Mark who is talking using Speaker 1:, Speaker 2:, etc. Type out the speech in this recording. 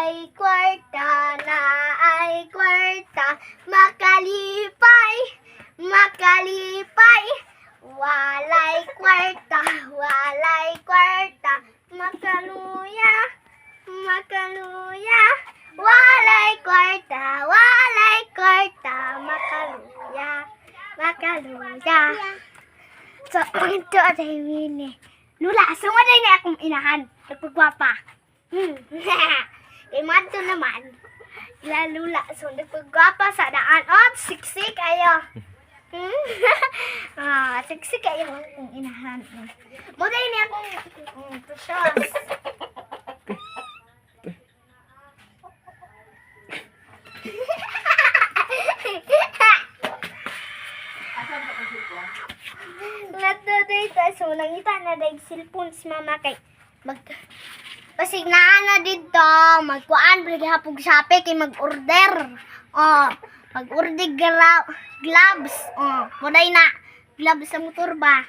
Speaker 1: ay kwarta, na ay kwarta, makalipay, makalipay. Walay kwarta, makaluya, makaluya. Walay kwarta, makaluya, makaluya. So, ito ay Winnie. Lula, sumaday na akong inahan. Nagpagwapa. Kay Madto naman. Lula, so nagpagwapa sa daan. Oh, siksik ayo. Siksik ayo akong inahan. Muday na akong precious. Dito, so nangita na dahil cellphone si mama kay pasignaan na dito, magkuan, hapog sapi kay mag-order. Mag-order gloves. Muday na, gloves sa motor ba?